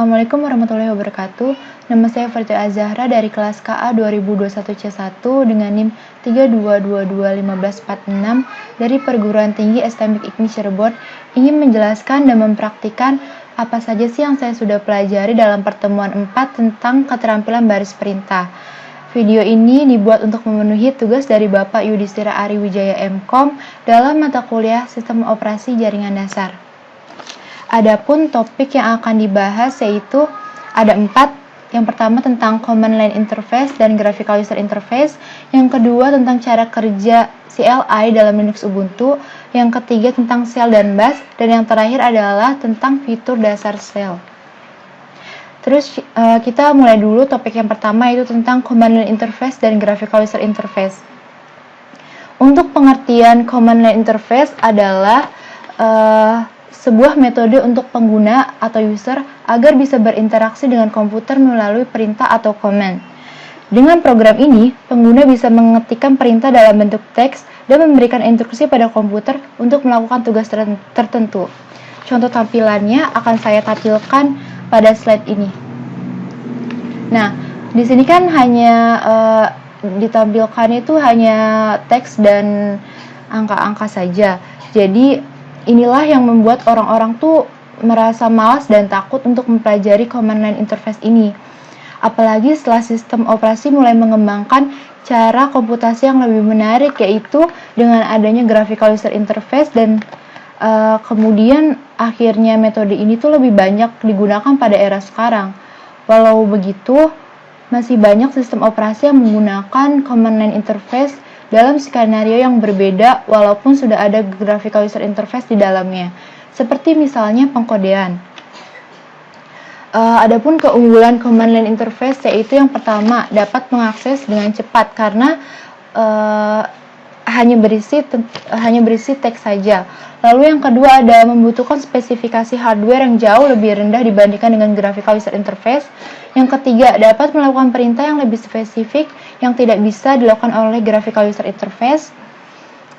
Assalamualaikum warahmatullahi wabarakatuh. Nama saya Farja Azahra dari kelas KA 2021C1 dengan NIM 3222546 dari Perguruan Tinggi STMIK IKMI Cirebon, ingin menjelaskan dan mempraktikkan apa saja sih yang saya sudah pelajari dalam pertemuan 4 tentang keterampilan baris perintah. Video ini dibuat untuk memenuhi tugas dari Bapak Yudhistira Ari Wijaya MKom dalam mata kuliah Sistem Operasi Jaringan Dasar. Adapun topik yang akan dibahas yaitu ada 4. Yang pertama tentang Command Line Interface dan Graphical User Interface. Yang kedua tentang cara kerja CLI dalam Linux Ubuntu. Yang ketiga tentang shell dan bash. Dan yang terakhir adalah tentang fitur dasar shell. Terus kita mulai dulu topik yang pertama yaitu tentang Command Line Interface dan Graphical User Interface. Untuk pengertian Command Line Interface adalah sebuah metode untuk pengguna atau user agar bisa berinteraksi dengan komputer melalui perintah atau command. Dengan program ini, pengguna bisa mengetikkan perintah dalam bentuk teks dan memberikan instruksi pada komputer untuk melakukan tugas tertentu. Contoh tampilannya akan saya tampilkan pada slide ini. Nah, di sini kan hanya ditampilkan itu hanya teks dan angka-angka saja. Jadi inilah yang membuat orang-orang tuh merasa malas dan takut untuk mempelajari Command Line Interface ini. Apalagi setelah sistem operasi mulai mengembangkan cara komputasi yang lebih menarik, yaitu dengan adanya Graphical User Interface dan kemudian akhirnya metode ini tuh lebih banyak digunakan pada era sekarang. Walau begitu, masih banyak sistem operasi yang menggunakan Command Line Interface dalam skenario yang berbeda walaupun sudah ada Graphical User Interface di dalamnya, seperti misalnya pengkodean. Adapun keunggulan Command Line Interface yaitu yang pertama, dapat mengakses dengan cepat karena hanya berisi teks saja. Lalu yang kedua ada membutuhkan spesifikasi hardware yang jauh lebih rendah dibandingkan dengan Graphical User Interface. Yang ketiga, dapat melakukan perintah yang lebih spesifik yang tidak bisa dilakukan oleh Graphical User Interface.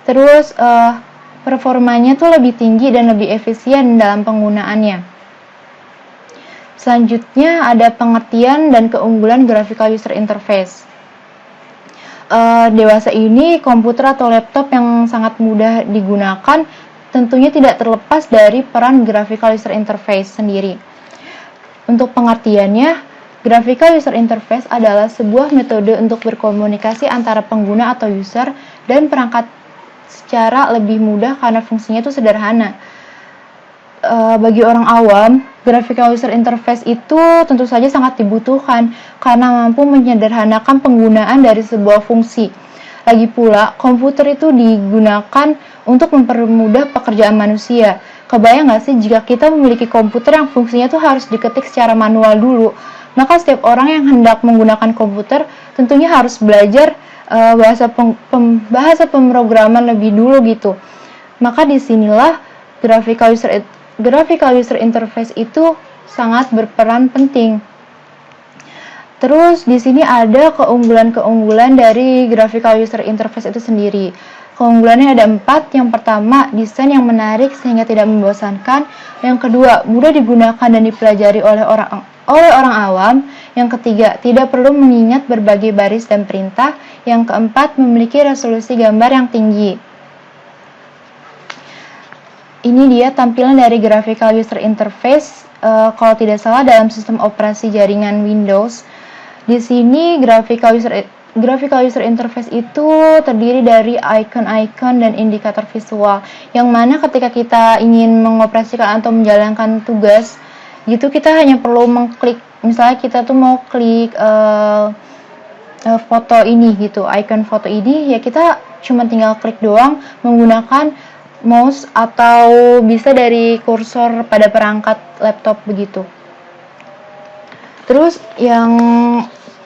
Terus performanya tuh lebih tinggi dan lebih efisien dalam penggunaannya. Selanjutnya ada pengertian dan keunggulan Graphical User Interface. Dewasa ini komputer atau laptop yang sangat mudah digunakan, tentunya tidak terlepas dari peran Graphical User Interface sendiri. Untuk pengertiannya, Graphical User Interface adalah sebuah metode untuk berkomunikasi antara pengguna atau user dan perangkat secara lebih mudah karena fungsinya itu sederhana. Bagi orang awam, Graphical User Interface itu tentu saja sangat dibutuhkan karena mampu menyederhanakan penggunaan dari sebuah fungsi. Lagi pula, komputer itu digunakan untuk mempermudah pekerjaan manusia. Kebayang nggak sih jika kita memiliki komputer yang fungsinya tuh harus diketik secara manual dulu? Maka setiap orang yang hendak menggunakan komputer tentunya harus belajar bahasa pemrograman lebih dulu gitu. Maka disinilah Graphical User Interface itu sangat berperan penting. Terus di sini ada keunggulan-keunggulan dari Graphical User Interface itu sendiri. Keunggulannya ada 4. Yang pertama, desain yang menarik sehingga tidak membosankan. Yang kedua, mudah digunakan dan dipelajari oleh orang awam. Yang ketiga, tidak perlu mengingat berbagai baris dan perintah. Yang keempat, memiliki resolusi gambar yang tinggi. Ini dia tampilan dari Graphical User Interface, kalau tidak salah dalam sistem operasi jaringan Windows. Di sini Graphical User Interface itu terdiri dari icon-icon dan indikator visual, yang mana ketika kita ingin mengoperasikan atau menjalankan tugas, gitu kita hanya perlu mengklik, misalnya kita tuh mau klik foto ini gitu, icon foto ini, ya kita cuma tinggal klik doang menggunakan mouse atau bisa dari kursor pada perangkat laptop begitu. Terus yang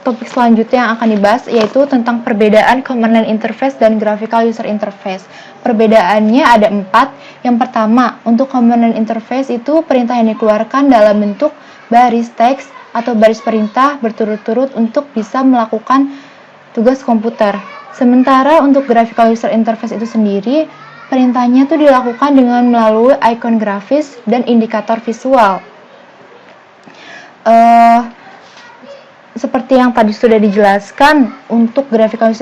topik selanjutnya yang akan dibahas yaitu tentang perbedaan Command Line Interface dan Graphical User Interface. Perbedaannya ada 4. Yang pertama, untuk Command Line Interface itu perintah yang dikeluarkan dalam bentuk baris teks atau baris perintah berturut-turut untuk bisa melakukan tugas komputer. Sementara untuk Graphical User Interface itu sendiri, perintahnya itu dilakukan dengan melalui icon grafis dan indikator visual. Uh, Seperti yang tadi sudah dijelaskan, untuk graphical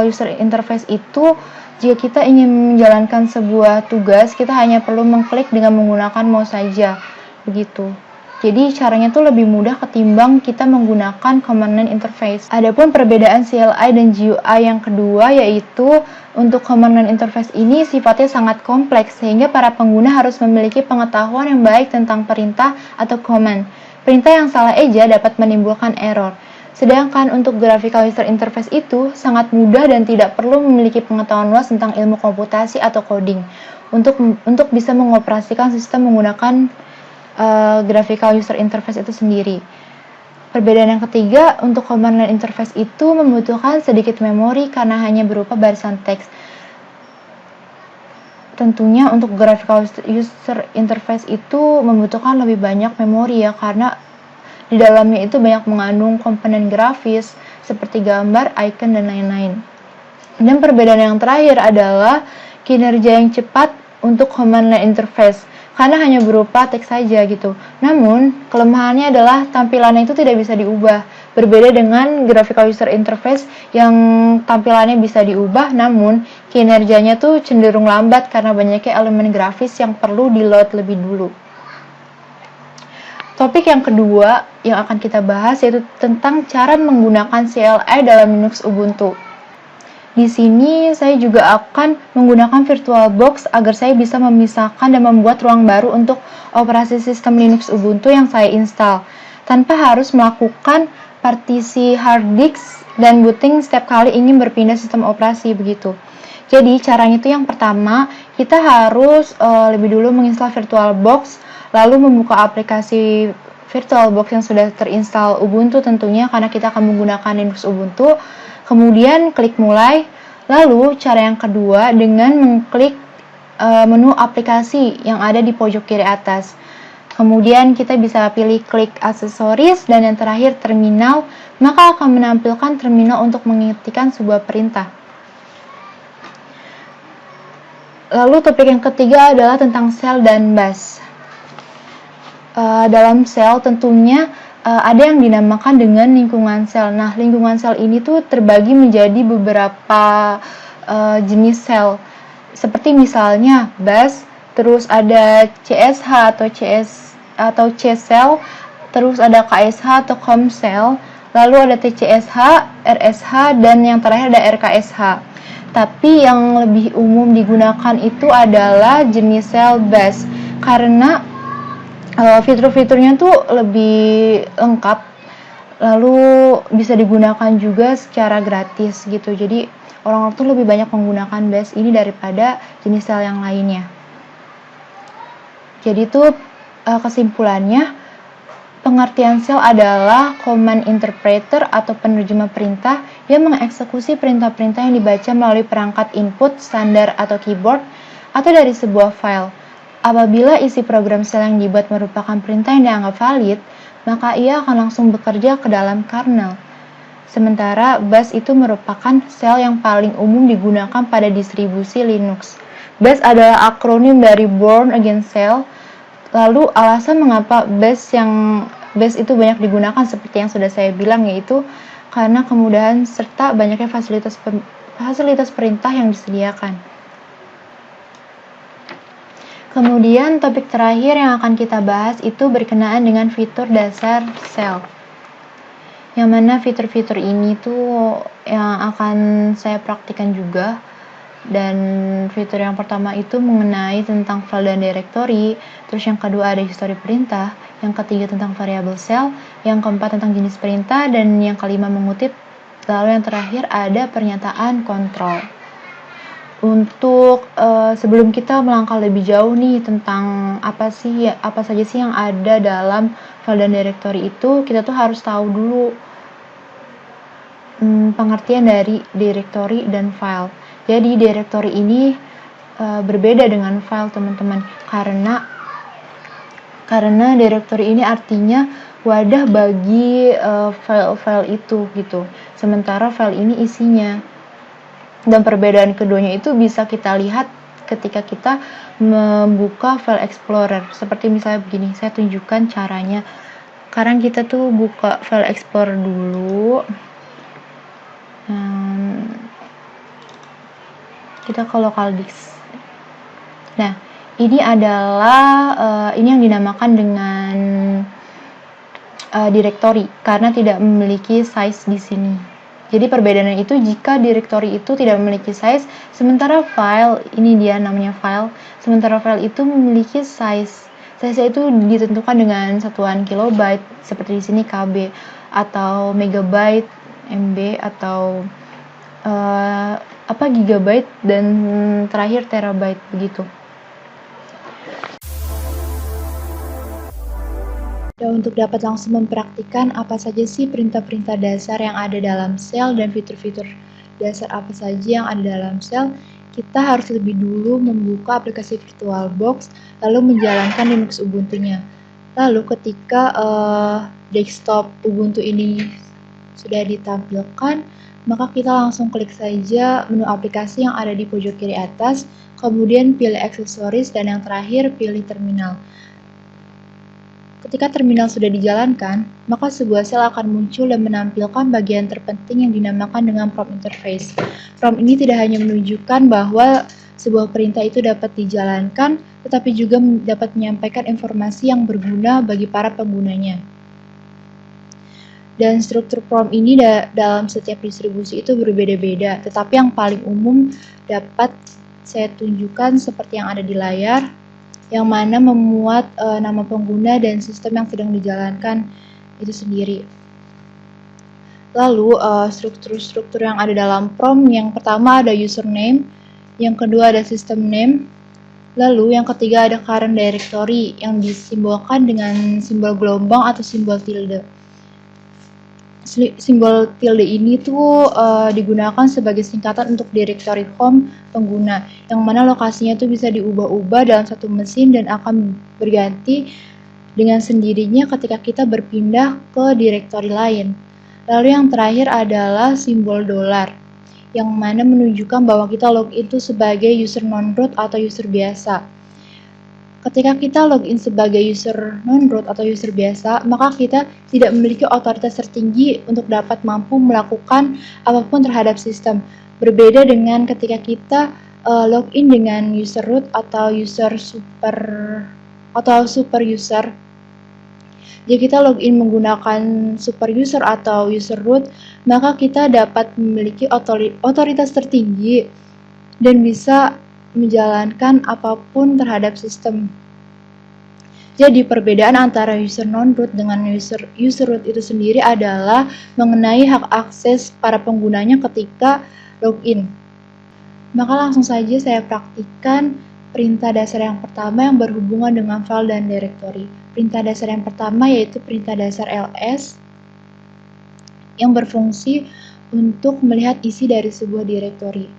user interface itu, jika kita ingin menjalankan sebuah tugas, kita hanya perlu mengklik dengan menggunakan mouse saja, begitu. Jadi caranya tuh lebih mudah ketimbang kita menggunakan command line interface. Adapun perbedaan CLI dan GUI yang kedua, yaitu untuk command line interface ini sifatnya sangat kompleks, sehingga para pengguna harus memiliki pengetahuan yang baik tentang perintah atau command. Perintah yang salah eja dapat menimbulkan error. Sedangkan untuk graphical user interface itu sangat mudah dan tidak perlu memiliki pengetahuan luas tentang ilmu komputasi atau coding untuk bisa mengoperasikan sistem menggunakan graphical user interface itu sendiri. Perbedaan yang ketiga, untuk command line interface itu membutuhkan sedikit memori karena hanya berupa barisan teks. Tentunya untuk graphical user interface itu membutuhkan lebih banyak memori ya, karena di dalamnya itu banyak mengandung komponen grafis seperti gambar, icon, dan lain-lain. Dan perbedaan yang terakhir adalah kinerja yang cepat untuk command line interface, karena hanya berupa teks saja gitu. Namun, kelemahannya adalah tampilannya itu tidak bisa diubah. Berbeda dengan graphical user interface yang tampilannya bisa diubah, namun kinerjanya tuh cenderung lambat karena banyaknya elemen grafis yang perlu di-load lebih dulu. Topik yang kedua yang akan kita bahas yaitu tentang cara menggunakan CLI dalam Linux Ubuntu. Di sini saya juga akan menggunakan VirtualBox agar saya bisa memisahkan dan membuat ruang baru untuk operasi sistem Linux Ubuntu yang saya install, tanpa harus melakukan partisi hard disk dan booting setiap kali ingin berpindah sistem operasi begitu. Jadi caranya itu yang pertama, kita harus lebih dulu menginstal VirtualBox, lalu membuka aplikasi VirtualBox yang sudah terinstall Ubuntu tentunya, karena kita akan menggunakan Linux Ubuntu. Kemudian klik mulai. Lalu cara yang kedua dengan mengklik menu aplikasi yang ada di pojok kiri atas. Kemudian kita bisa pilih klik aksesoris dan yang terakhir terminal, maka akan menampilkan terminal untuk mengetikkan sebuah perintah. Lalu topik yang ketiga adalah tentang shell dan bash. Dalam shell tentunya ada yang dinamakan dengan lingkungan shell. Nah, lingkungan shell ini tuh terbagi menjadi beberapa jenis shell. Seperti misalnya bash, terus ada CSH atau C shell, terus ada KSH atau COM shell, lalu ada TCSH, RSH, dan yang terakhir ada RKSH. Tapi yang lebih umum digunakan itu adalah jenis shell bash, karena fitur-fiturnya tuh lebih lengkap, lalu bisa digunakan juga secara gratis gitu. Jadi orang-orang tuh lebih banyak menggunakan bash ini daripada jenis shell yang lainnya. Jadi tuh kesimpulannya, pengertian shell adalah command interpreter atau penerjemah perintah yang mengeksekusi perintah-perintah yang dibaca melalui perangkat input, standar atau keyboard, atau dari sebuah file. Apabila isi program shell yang dibuat merupakan perintah yang dianggap valid, maka ia akan langsung bekerja ke dalam kernel. Sementara bash itu merupakan shell yang paling umum digunakan pada distribusi Linux. Bash adalah akronim dari Born Against Shell. Lalu alasan mengapa bash itu banyak digunakan seperti yang sudah saya bilang, yaitu karena kemudahan serta banyaknya fasilitas perintah yang disediakan. Kemudian topik terakhir yang akan kita bahas itu berkenaan dengan fitur dasar shell. Yang mana fitur-fitur ini tuh yang akan saya praktikkan juga. Dan fitur yang pertama itu mengenai tentang file dan directory, terus yang kedua ada histori perintah, yang ketiga tentang variabel shell, yang keempat tentang jenis perintah, dan yang kelima mengutip, lalu yang terakhir ada pernyataan kontrol. Untuk sebelum kita melangkah lebih jauh nih tentang apa saja sih yang ada dalam file dan directory itu, kita tuh harus tahu dulu pengertian dari directory dan file. Jadi directory ini berbeda dengan file teman-teman, karena directory ini artinya wadah bagi file-file itu gitu. Sementara file ini isinya. Dan perbedaan keduanya itu bisa kita lihat ketika kita membuka file explorer. Seperti misalnya begini, saya tunjukkan caranya. Sekarang kita tuh buka file explorer dulu. Kita ke local disk. Nah, ini adalah ini yang dinamakan dengan directory karena tidak memiliki size di sini. Jadi perbedaannya itu jika directory itu tidak memiliki size, sementara file, ini dia namanya file, sementara file itu memiliki size. Size itu ditentukan dengan satuan kilobyte, seperti di sini KB, atau megabyte, MB, atau gigabyte, dan terakhir terabyte, begitu. Dan untuk dapat langsung mempraktikkan apa saja sih perintah-perintah dasar yang ada dalam Shell dan fitur-fitur dasar apa saja yang ada dalam Shell, kita harus lebih dulu membuka aplikasi VirtualBox lalu menjalankan Linux Ubuntu-nya. Lalu ketika desktop Ubuntu ini sudah ditampilkan, maka kita langsung klik saja menu aplikasi yang ada di pojok kiri atas, kemudian pilih aksesoris, dan yang terakhir pilih terminal. Ketika terminal sudah dijalankan, maka sebuah sel akan muncul dan menampilkan bagian terpenting yang dinamakan dengan prompt interface. Prompt ini tidak hanya menunjukkan bahwa sebuah perintah itu dapat dijalankan, tetapi juga dapat menyampaikan informasi yang berguna bagi para penggunanya. Dan struktur prompt ini dalam setiap distribusi itu berbeda-beda, tetapi yang paling umum dapat saya tunjukkan seperti yang ada di layar, yang mana memuat nama pengguna dan sistem yang sedang dijalankan itu sendiri. Lalu struktur-struktur yang ada dalam prompt, yang pertama ada username, yang kedua ada system name, lalu yang ketiga ada current directory yang disimbolkan dengan simbol gelombang atau simbol tilde. Simbol tilde ini tuh digunakan sebagai singkatan untuk directory home pengguna, yang mana lokasinya tuh bisa diubah-ubah dalam satu mesin dan akan berganti dengan sendirinya ketika kita berpindah ke directory lain. Lalu yang terakhir adalah simbol $, yang mana menunjukkan bahwa kita login itu sebagai user non-root atau user biasa. Ketika kita login sebagai user non-root atau user biasa, maka kita tidak memiliki otoritas tertinggi untuk dapat mampu melakukan apapun terhadap sistem. Berbeda dengan ketika kita login dengan user root atau super user. Jika kita login menggunakan super user atau user root, maka kita dapat memiliki otoritas tertinggi dan bisa menjalankan apapun terhadap sistem. Jadi perbedaan antara user non-root dengan user root itu sendiri adalah mengenai hak akses para penggunanya ketika login. Maka langsung saja saya praktikkan perintah dasar yang pertama yang berhubungan dengan file dan directory. Perintah dasar yang pertama yaitu perintah dasar ls yang berfungsi untuk melihat isi dari sebuah directory.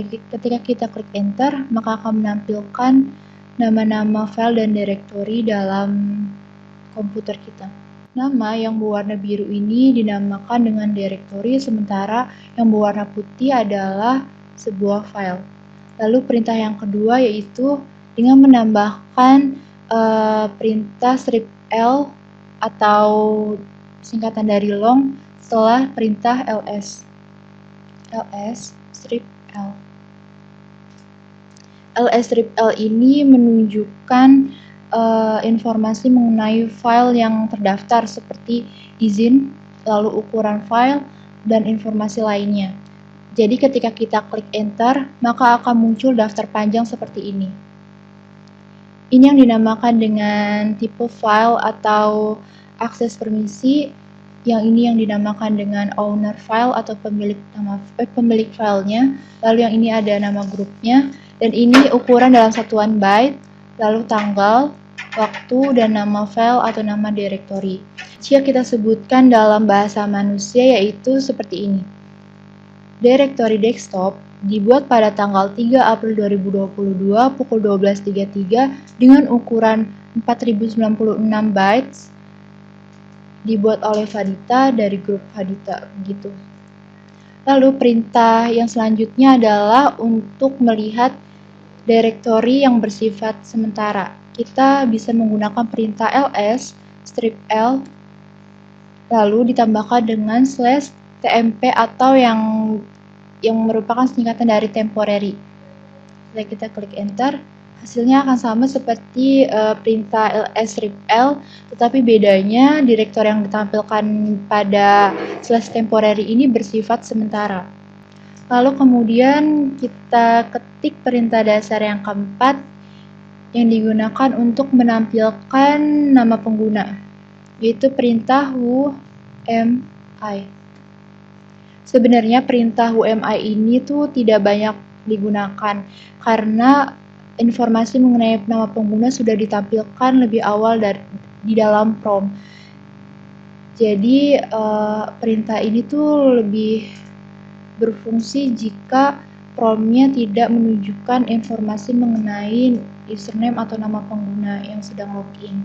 Ketika kita klik enter, maka akan menampilkan nama-nama file dan directory dalam komputer kita. Nama yang berwarna biru ini dinamakan dengan directory, sementara yang berwarna putih adalah sebuah file. Lalu perintah yang kedua yaitu dengan menambahkan perintah strip L atau singkatan dari long setelah perintah ls strip L. ls strip L ini menunjukkan informasi mengenai file yang terdaftar seperti izin, lalu ukuran file, dan informasi lainnya. Jadi ketika kita klik enter, maka akan muncul daftar panjang seperti ini. Ini yang dinamakan dengan tipe file atau akses permisi, yang ini yang dinamakan dengan owner file atau pemilik filenya, lalu yang ini ada nama grupnya, dan ini ukuran dalam satuan byte, lalu tanggal, waktu, dan nama file atau nama directory. Jika kita sebutkan dalam bahasa manusia yaitu seperti ini. Directory desktop dibuat pada tanggal 3 April 2022 pukul 12.33 dengan ukuran 4096 bytes, dibuat oleh Fadita dari grup Fadita, begitu. Lalu perintah yang selanjutnya adalah untuk melihat directory yang bersifat sementara. Kita bisa menggunakan perintah ls strip L lalu ditambahkan dengan slash tmp atau yang merupakan singkatan dari temporary. Setelah kita klik enter, hasilnya akan sama seperti perintah ls-strip-l, tetapi bedanya direktor yang ditampilkan pada slash temporary ini bersifat sementara. Lalu kemudian kita ketik perintah dasar yang keempat yang digunakan untuk menampilkan nama pengguna, yaitu perintah whoami. Sebenarnya perintah whoami ini tuh tidak banyak digunakan karena informasi mengenai nama pengguna sudah ditampilkan lebih awal di dalam prompt. Jadi perintah ini tuh lebih berfungsi jika promptnya tidak menunjukkan informasi mengenai username atau nama pengguna yang sedang login.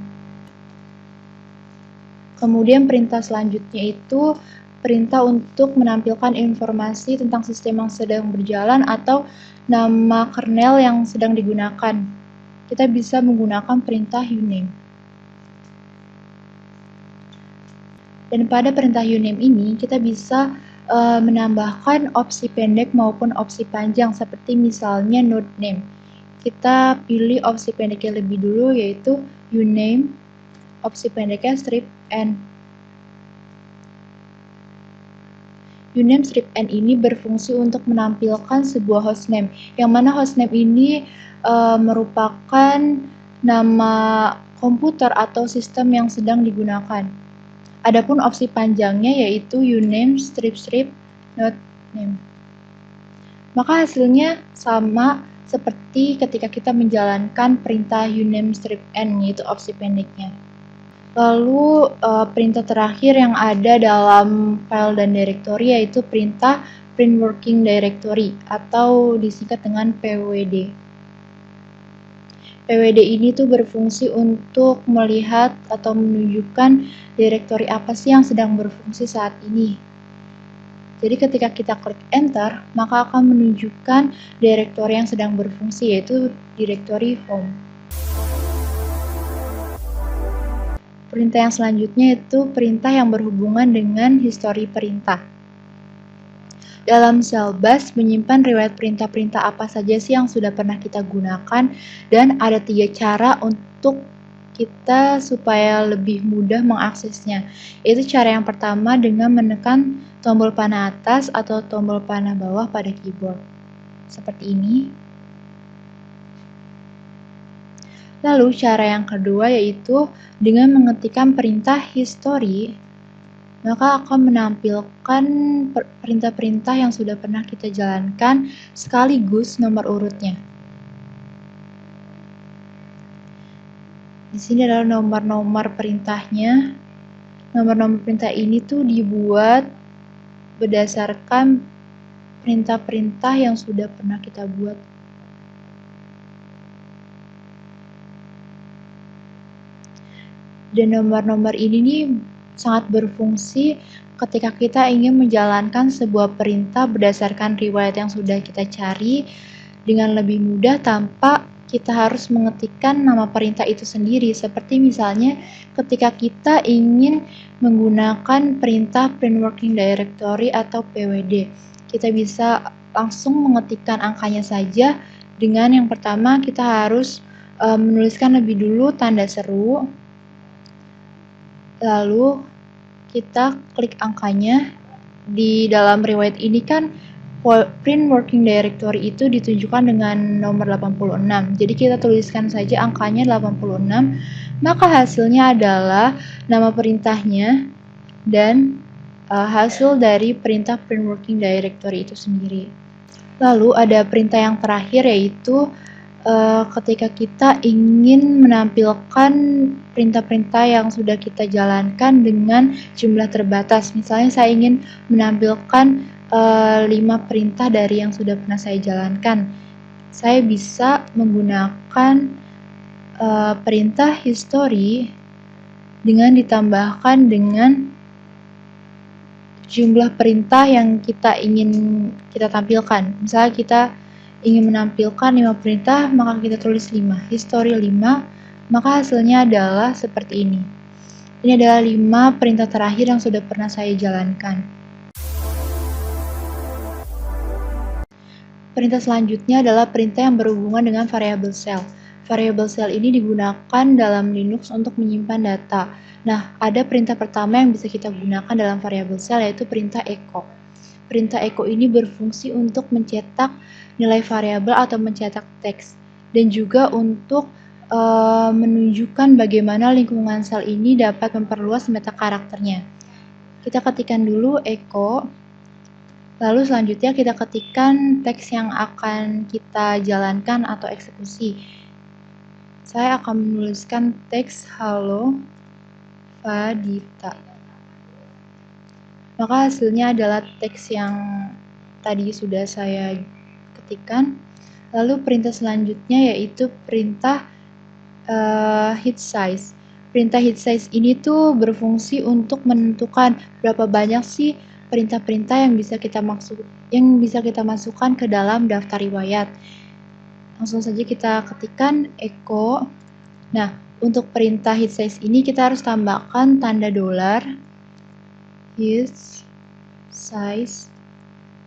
Kemudian perintah selanjutnya itu perintah untuk menampilkan informasi tentang sistem yang sedang berjalan atau nama kernel yang sedang digunakan. Kita bisa menggunakan perintah uname. Dan pada perintah uname ini kita bisa menambahkan opsi pendek maupun opsi panjang seperti misalnya node name. Kita pilih opsi pendeknya lebih dulu, yaitu uname, opsi pendeknya strip n. Uname strip n ini berfungsi untuk menampilkan sebuah hostname, yang mana hostname ini merupakan nama komputer atau sistem yang sedang digunakan. Adapun opsi panjangnya yaitu uname strip node name. Maka hasilnya sama seperti ketika kita menjalankan perintah uname strip n, yaitu opsi pendeknya. Lalu perintah terakhir yang ada dalam file dan directory yaitu perintah print working directory atau disingkat dengan pwd. PWD ini tuh berfungsi untuk melihat atau menunjukkan directory apa sih yang sedang berfungsi saat ini. Jadi ketika kita klik enter, maka akan menunjukkan directory yang sedang berfungsi, yaitu directory home. Perintah yang selanjutnya itu perintah yang berhubungan dengan histori perintah. Dalam sel bash menyimpan riwayat perintah-perintah apa saja sih yang sudah pernah kita gunakan, dan ada 3 cara untuk kita supaya lebih mudah mengaksesnya. Yaitu cara yang pertama dengan menekan tombol panah atas atau tombol panah bawah pada keyboard. Seperti ini. Lalu cara yang kedua yaitu dengan mengetikkan perintah history, maka akan menampilkan perintah-perintah yang sudah pernah kita jalankan sekaligus nomor urutnya. Di sini adalah nomor-nomor perintahnya. Nomor-nomor perintah ini tuh dibuat berdasarkan perintah-perintah yang sudah pernah kita buat. Dan nomor-nomor ini nih sangat berfungsi ketika kita ingin menjalankan sebuah perintah berdasarkan riwayat yang sudah kita cari dengan lebih mudah tanpa kita harus mengetikkan nama perintah itu sendiri. Seperti misalnya ketika kita ingin menggunakan perintah print working directory atau pwd, kita bisa langsung mengetikkan angkanya saja. Dengan yang pertama kita harus menuliskan lebih dulu tanda seru, lalu kita klik angkanya. Di dalam riwayat ini kan print working directory itu ditunjukkan dengan nomor 86. Jadi kita tuliskan saja angkanya 86, maka hasilnya adalah nama perintahnya dan hasil dari perintah print working directory itu sendiri. Lalu ada perintah yang terakhir yaitu ketika kita ingin menampilkan perintah-perintah yang sudah kita jalankan dengan jumlah terbatas. Misalnya saya ingin menampilkan 5 perintah dari yang sudah pernah saya jalankan. Saya bisa menggunakan perintah history dengan ditambahkan dengan jumlah perintah yang kita ingin kita tampilkan. Misalnya kita ingin menampilkan 5 perintah, maka kita tulis 5, history 5, maka hasilnya adalah seperti ini. Ini adalah 5 perintah terakhir yang sudah pernah saya jalankan. Perintah selanjutnya adalah perintah yang berhubungan dengan variabel cell. Variabel cell ini digunakan dalam Linux untuk menyimpan data. Nah, ada perintah pertama yang bisa kita gunakan dalam variabel cell, yaitu perintah echo. Perintah echo ini berfungsi untuk mencetak nilai variabel atau mencetak teks, dan juga untuk menunjukkan bagaimana lingkungan sel ini dapat memperluas meta karakternya. Kita ketikkan dulu echo, lalu selanjutnya kita ketikkan teks yang akan kita jalankan atau eksekusi. Saya akan menuliskan teks halo Fadita. Maka hasilnya adalah teks yang tadi sudah saya ketikkan. Lalu perintah selanjutnya yaitu perintah hit size. Perintah hit size ini tuh berfungsi untuk menentukan berapa banyak sih perintah-perintah yang bisa kita masukkan ke dalam daftar riwayat. Langsung saja kita ketikkan echo. Nah, untuk perintah hit size ini kita harus tambahkan tanda dolar hit size.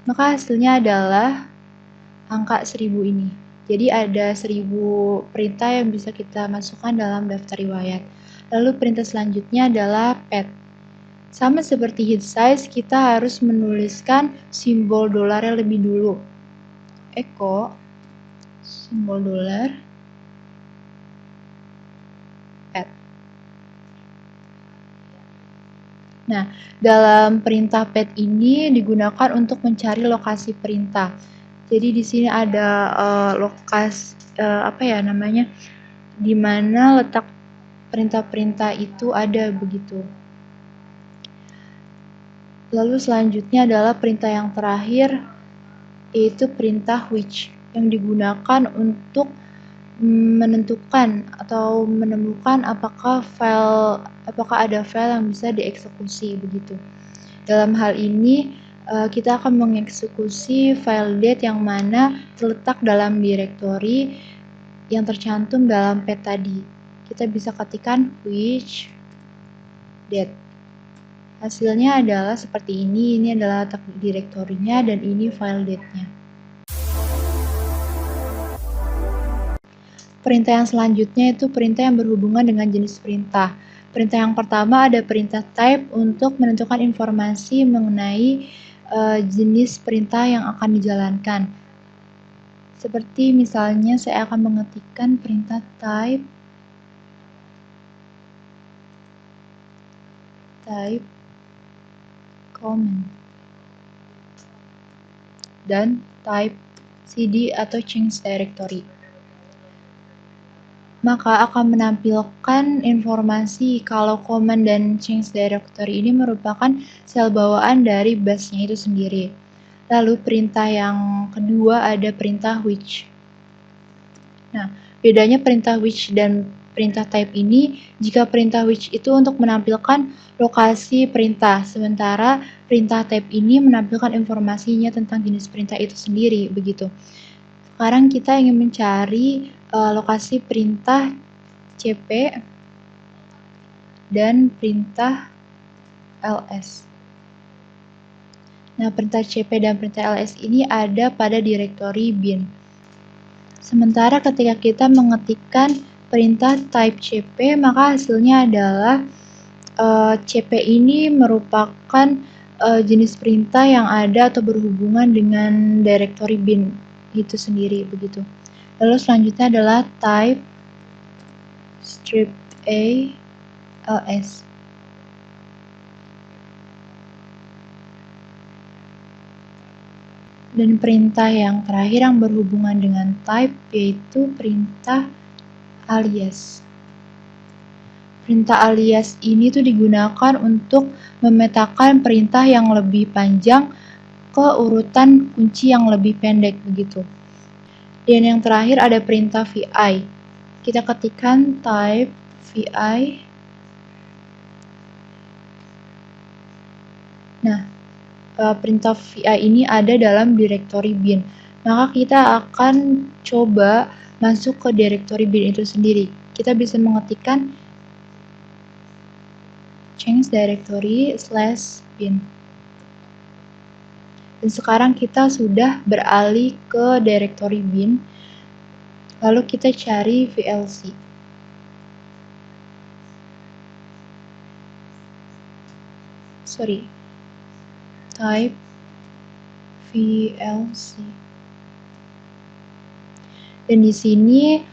Maka hasilnya adalah angka 1000 ini. Jadi ada 1000 perintah yang bisa kita masukkan dalam daftar riwayat. Lalu perintah selanjutnya adalah pet. Sama seperti hit size, kita harus menuliskan simbol dolarnya lebih dulu. Echo simbol dolar pet. Nah, dalam perintah pet ini digunakan untuk mencari lokasi perintah. Jadi di sini ada di mana letak perintah-perintah itu ada begitu. Lalu selanjutnya adalah perintah yang terakhir, yaitu perintah which, yang digunakan untuk menentukan atau menemukan apakah ada file yang bisa dieksekusi begitu. Dalam hal ini kita akan mengeksekusi file date yang mana terletak dalam direktori yang tercantum dalam pet tadi. Kita bisa ketikkan which date. Hasilnya adalah seperti ini. Ini adalah direktorinya dan ini file date-nya. Perintah yang selanjutnya itu perintah yang berhubungan dengan jenis perintah. Perintah yang pertama ada perintah type untuk menentukan informasi mengenai jenis perintah yang akan dijalankan. Seperti misalnya saya akan mengetikkan perintah type command dan type cd atau change directory. Maka akan menampilkan informasi kalau command dan change directory ini merupakan sel bawaan dari base-nya itu sendiri. Lalu perintah yang kedua ada perintah which. Nah, bedanya perintah which dan perintah type ini, jika perintah which itu untuk menampilkan lokasi perintah, sementara perintah type ini menampilkan informasinya tentang jenis perintah itu sendiri, begitu. Sekarang kita ingin mencari lokasi perintah CP dan perintah ls. Nah, perintah CP dan perintah ls ini ada pada direktori bin. Sementara ketika kita mengetikkan perintah type CP, maka hasilnya adalah CP ini merupakan jenis perintah yang ada atau berhubungan dengan direktori bin itu sendiri, begitu. Lalu selanjutnya adalah type strip A ls. Dan perintah yang terakhir yang berhubungan dengan type yaitu perintah alias. Perintah alias ini tuh digunakan untuk memetakan perintah yang lebih panjang ke urutan kunci yang lebih pendek, begitu. Dan yang terakhir ada perintah VI. Kita ketikkan type VI. Nah, perintah VI ini ada dalam direktori bin. Maka kita akan coba masuk ke direktori bin itu sendiri. Kita bisa mengetikkan change directory /bin. Dan sekarang kita sudah beralih ke directory bin. Lalu kita cari VLC. Type VLC. Dan di sini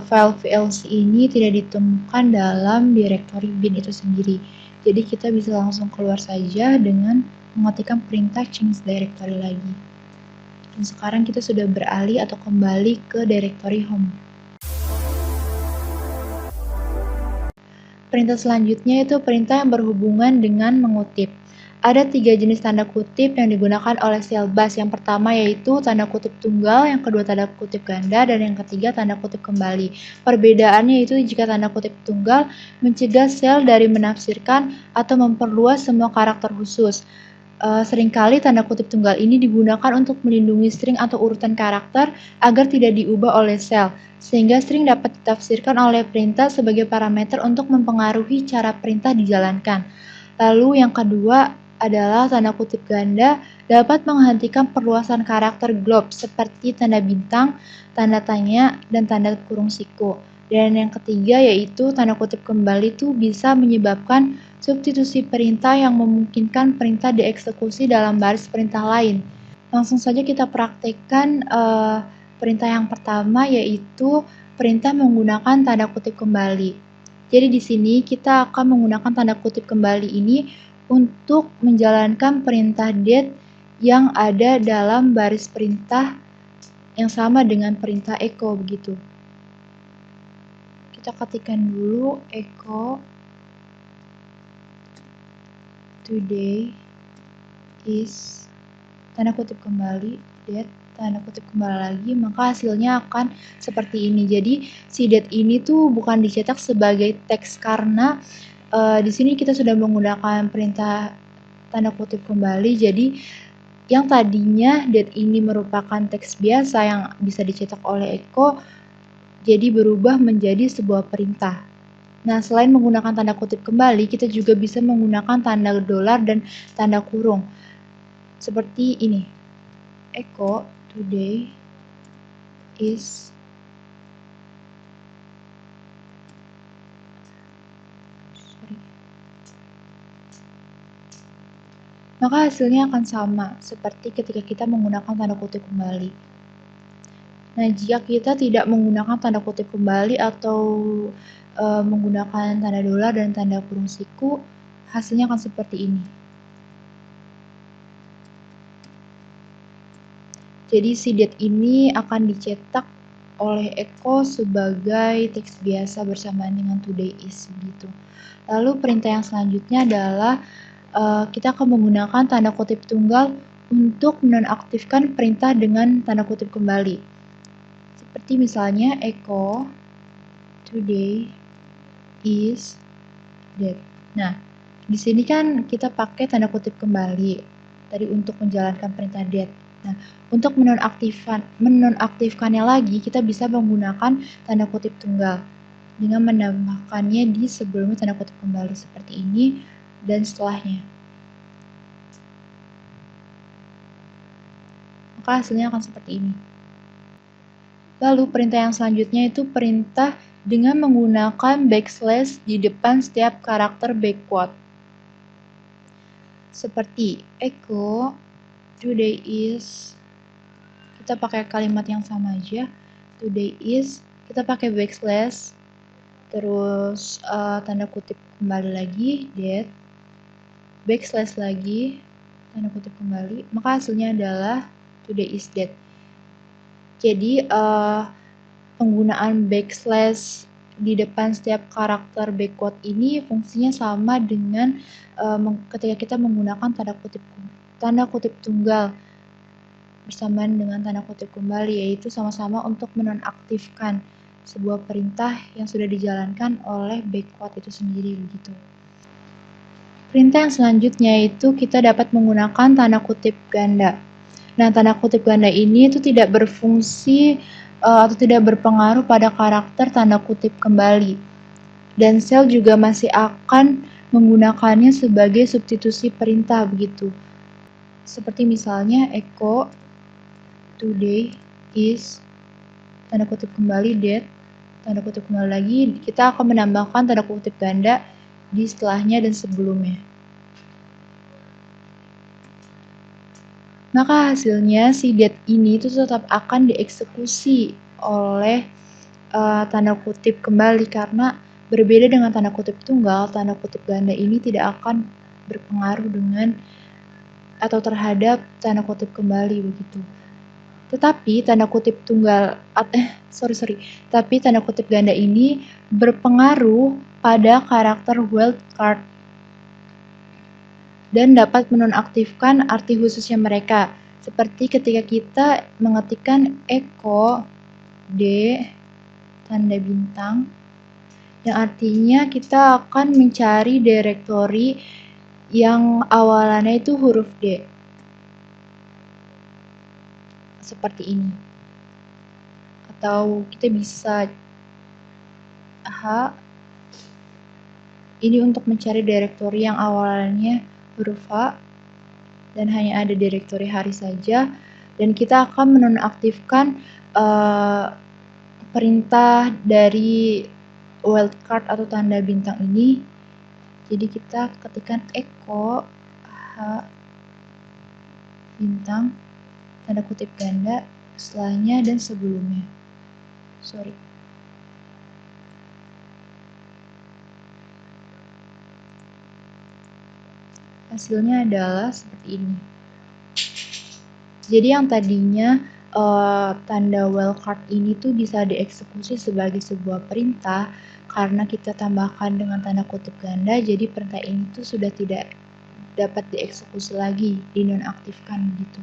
file VLC ini tidak ditemukan dalam directory bin itu sendiri. Jadi kita bisa langsung keluar saja dengan mengetikkan perintah change directory lagi. Dan sekarang kita sudah beralih atau kembali ke directory home. Perintah selanjutnya itu perintah yang berhubungan dengan mengutip. Ada 3 jenis tanda kutip yang digunakan oleh sel bash. Yang pertama yaitu tanda kutip tunggal, yang kedua tanda kutip ganda, dan yang ketiga tanda kutip kembali. Perbedaannya itu jika tanda kutip tunggal mencegah sel dari menafsirkan atau memperluas semua karakter khusus. Seringkali tanda kutip tunggal ini digunakan untuk melindungi string atau urutan karakter agar tidak diubah oleh sel, sehingga string dapat ditafsirkan oleh perintah sebagai parameter untuk mempengaruhi cara perintah dijalankan. Lalu yang kedua adalah tanda kutip ganda dapat menghentikan perluasan karakter glob seperti tanda bintang, tanda tanya, dan tanda kurung siku. Dan yang ketiga yaitu tanda kutip kembali itu bisa menyebabkan substitusi perintah yang memungkinkan perintah dieksekusi dalam baris perintah lain. Langsung saja kita praktekkan perintah yang pertama yaitu perintah menggunakan tanda kutip kembali. Jadi di sini kita akan menggunakan tanda kutip kembali ini untuk menjalankan perintah date yang ada dalam baris perintah yang sama dengan perintah echo begitu. Kita ketikkan dulu echo today is tanda kutip kembali date tanda kutip kembali lagi, maka hasilnya akan seperti ini. Jadi si date ini tuh bukan dicetak sebagai teks karena di sini kita sudah menggunakan perintah tanda kutip kembali. Jadi yang tadinya date ini merupakan teks biasa yang bisa dicetak oleh echo jadi berubah menjadi sebuah perintah. Nah, selain menggunakan tanda kutip kembali, kita juga bisa menggunakan tanda dolar dan tanda kurung. Seperti ini. Echo today is maka hasilnya akan sama seperti ketika kita menggunakan tanda kutip kembali. Nah, jika kita tidak menggunakan tanda kutip kembali atau menggunakan tanda dolar dan tanda kurung siku, hasilnya akan seperti ini. Jadi si date ini akan dicetak oleh echo sebagai teks biasa bersamaan dengan today is begitu. Lalu perintah yang selanjutnya adalah kita akan menggunakan tanda kutip tunggal untuk menonaktifkan perintah dengan tanda kutip kembali. Seperti misalnya echo today is date. Nah, di sini kan kita pakai tanda kutip kembali tadi untuk menjalankan perintah date. Nah, untuk menonaktifkannya lagi, kita bisa menggunakan tanda kutip tunggal dengan menambahkannya di sebelumnya tanda kutip kembali seperti ini dan setelahnya. Maka hasilnya akan seperti ini. Lalu perintah yang selanjutnya itu perintah dengan menggunakan backslash di depan setiap karakter backward. Seperti echo today is, kita pakai kalimat yang sama aja, today is, kita pakai backslash, terus tanda kutip kembali lagi, date, backslash lagi, tanda kutip kembali, maka hasilnya adalah today is date. Jadi penggunaan backslash di depan setiap karakter backward ini fungsinya sama dengan ketika kita menggunakan tanda kutip tunggal bersamaan dengan tanda kutip kembali, yaitu sama-sama untuk menonaktifkan sebuah perintah yang sudah dijalankan oleh backward itu sendiri begitu. Perintah yang selanjutnya itu kita dapat menggunakan tanda kutip ganda. Nah, tanda kutip ganda ini itu tidak berfungsi atau tidak berpengaruh pada karakter tanda kutip kembali. Dan sel juga masih akan menggunakannya sebagai substitusi perintah begitu. Seperti misalnya echo today is tanda kutip kembali date tanda kutip kembali lagi, kita akan menambahkan tanda kutip ganda di setelahnya dan sebelumnya. Maka hasilnya si date ini itu tetap akan dieksekusi oleh tanda kutip kembali karena berbeda dengan tanda kutip tunggal, tanda kutip ganda ini tidak akan berpengaruh dengan atau terhadap tanda kutip kembali begitu. Tetapi tanda kutip tunggal tapi tanda kutip ganda ini berpengaruh pada karakter wildcard dan dapat menonaktifkan arti khususnya mereka. Seperti ketika kita mengetikkan echo d tanda bintang yang artinya kita akan mencari direktori yang awalannya itu huruf D. Seperti ini. Atau kita bisa ini untuk mencari direktori yang awalannya huruf H dan hanya ada direktori hari saja, dan kita akan menonaktifkan perintah dari wildcard atau tanda bintang ini. Jadi kita ketikkan echo H bintang tanda kutip ganda setelahnya dan sebelumnya. Hasilnya adalah seperti ini. Jadi yang tadinya tanda wildcard ini tuh bisa dieksekusi sebagai sebuah perintah, karena kita tambahkan dengan tanda kutip ganda, jadi perintah ini tuh sudah tidak dapat dieksekusi lagi, dinonaktifkan gitu.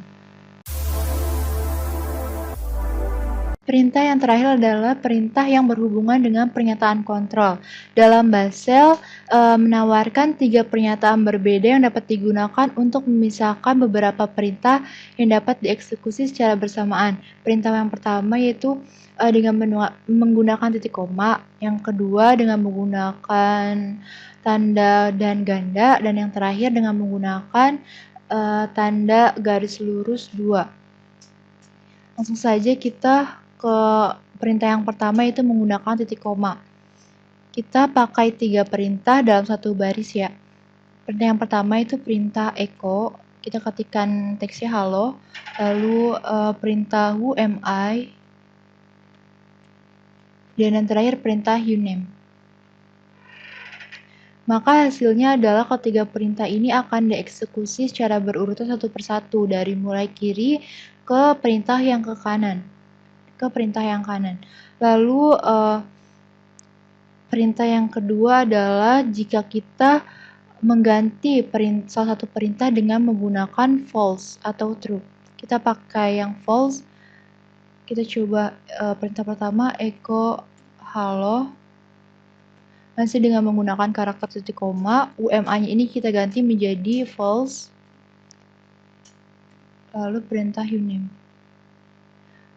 Perintah yang terakhir adalah perintah yang berhubungan dengan pernyataan kontrol. Dalam Basel menawarkan 3 pernyataan berbeda yang dapat digunakan untuk memisahkan beberapa perintah yang dapat dieksekusi secara bersamaan. Perintah yang pertama yaitu dengan menggunakan titik koma, yang kedua dengan menggunakan tanda dan ganda, dan yang terakhir dengan menggunakan tanda garis lurus 2. Langsung saja kita ke perintah yang pertama, yaitu menggunakan titik koma. Kita pakai 3 perintah dalam satu baris ya. Perintah yang pertama itu perintah echo, kita ketikkan teksnya halo, lalu perintah who am I, dan yang terakhir perintah uname. Maka hasilnya adalah ketiga perintah ini akan dieksekusi secara berurutan satu persatu dari mulai kiri ke perintah yang kanan. Lalu perintah yang kedua adalah jika kita mengganti salah satu perintah dengan menggunakan false atau true. Kita pakai yang false. Kita coba perintah pertama echo halo. Masih dengan menggunakan karakter titik koma, UMA-nya ini kita ganti menjadi false. Lalu perintah uname.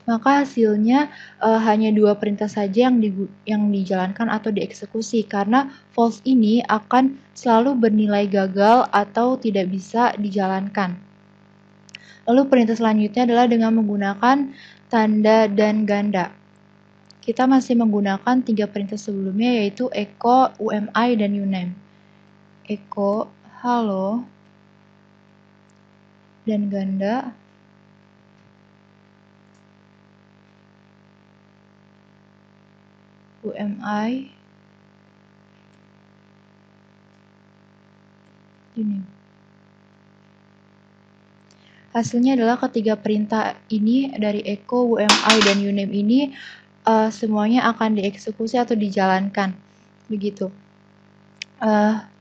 Maka hasilnya hanya 2 perintah saja yang dijalankan atau dieksekusi, karena false ini akan selalu bernilai gagal atau tidak bisa dijalankan. Lalu perintah selanjutnya adalah dengan menggunakan tanda dan ganda. Kita masih menggunakan 3 perintah sebelumnya, yaitu echo, UMI, dan uname. Echo, halo, dan ganda. UMI, uname. Hasilnya adalah ketiga perintah ini dari echo, UMI, dan uname ini semuanya akan dieksekusi atau dijalankan. Begitu.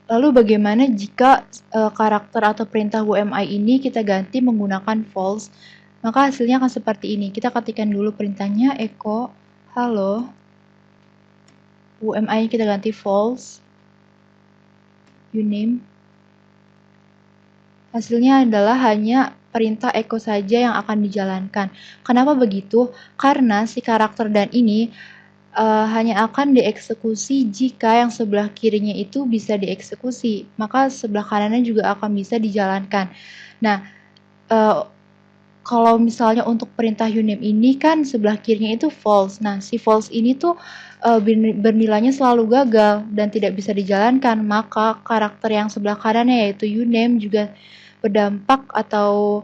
Lalu bagaimana jika karakter atau perintah UMI ini kita ganti menggunakan false? Maka hasilnya akan seperti ini. Kita ketikkan dulu perintahnya echo, halo, UMI kita ganti false, uname. Hasilnya adalah hanya perintah echo saja yang akan dijalankan. Kenapa begitu? Karena si karakter dan ini hanya akan dieksekusi jika yang sebelah kirinya itu bisa dieksekusi, maka sebelah kanannya juga akan bisa dijalankan. Nah, kalau misalnya untuk perintah uname ini kan sebelah kirinya itu false. Nah, si false ini tuh bernilainya selalu gagal dan tidak bisa dijalankan, maka karakter yang sebelah kanannya yaitu uname juga berdampak atau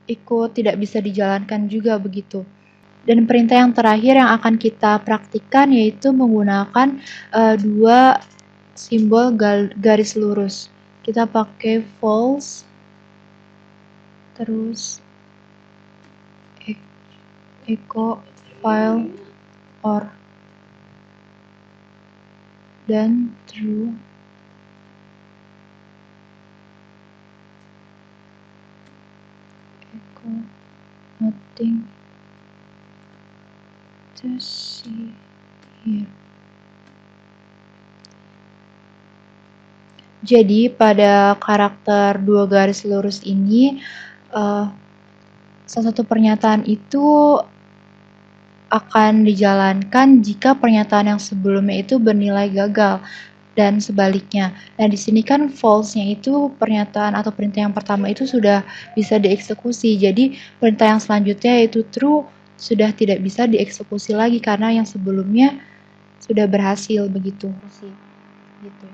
ikut tidak bisa dijalankan juga begitu. Dan perintah yang terakhir yang akan kita praktikkan yaitu menggunakan dua simbol garis lurus. Kita pakai false, terus echo file or, dan true. Echo nothing to see here. Jadi pada karakter dua garis lurus ini, salah satu pernyataan itu akan dijalankan jika pernyataan yang sebelumnya itu bernilai gagal dan sebaliknya. Nah, di sini kan false-nya itu pernyataan atau perintah yang pertama itu sudah bisa dieksekusi. Jadi perintah yang selanjutnya yaitu true sudah tidak bisa dieksekusi lagi karena yang sebelumnya sudah berhasil begitu. Gitu.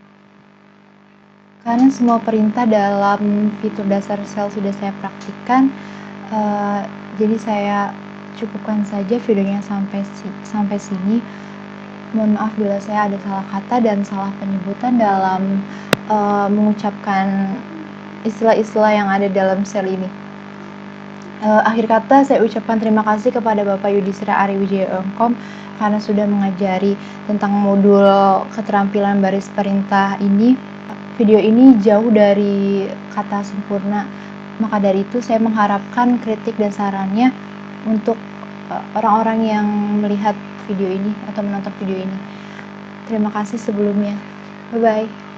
Karena semua perintah dalam fitur dasar Shell sudah saya praktikkan, jadi saya cukupkan saja videonya sampai sini. Mohon maaf bila saya ada salah kata dan salah penyebutan dalam mengucapkan istilah-istilah yang ada dalam Shell ini. Akhir kata saya ucapkan terima kasih kepada Bapak Yudhistira Ariwijaya Engkom karena sudah mengajari tentang modul keterampilan baris perintah ini. Video ini jauh dari kata sempurna, maka dari itu saya mengharapkan kritik dan sarannya untuk orang-orang yang melihat video ini atau menonton video ini. Terima kasih sebelumnya. Bye-bye.